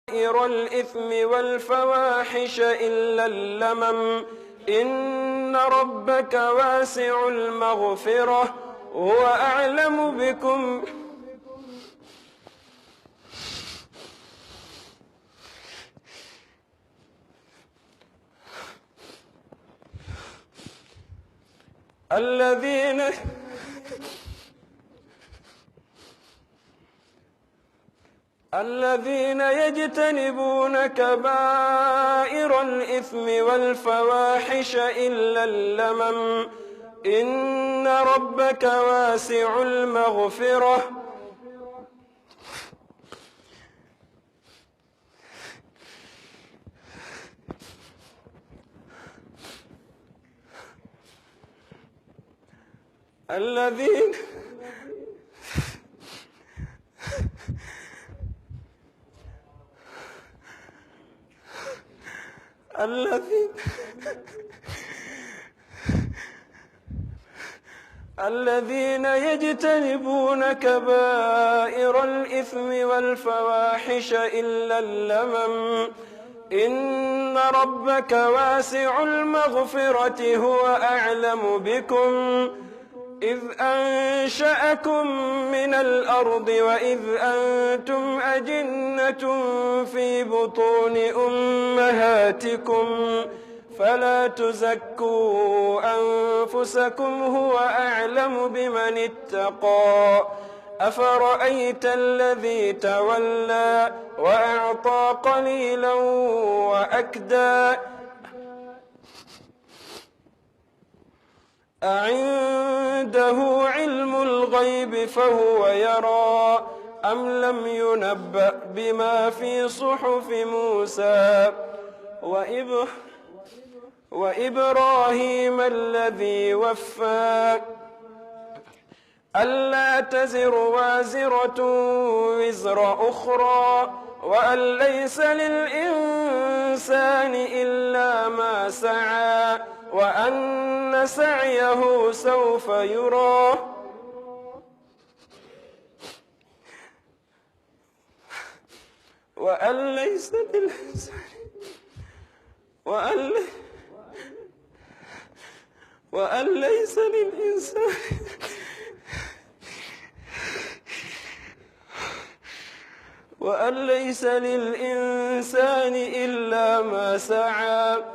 الإثم والفواحش إلا اللمم إن ربك واسع المغفرة هو أعلم بكم الذين يجتنبون كبائر الإثم والفواحش إلا اللمم إن ربك واسع المغفرة الذين يجتنبون كبائر الإثم والفواحش إلا اللمم إن ربك واسع المغفرة هو أعلم بكم إذ أنشأكم من الأرض وإذ أنتم أجنة في بطون أمهاتكم فلا تزكوا أنفسكم هو أعلم بمن اتقى أفرأيت الذي تولى وأعطى قليلا وأكدى أعنده علم الغيب فهو يرى أم لم ينبأ بما في صحف موسى وإبراهيم الذي وفى ألا تزر وازرة وزر أخرى وأن ليس للإنسان إلا ما سعى وأن سعيه سوف يرى وأن ليس للإنسان إلا ما سعى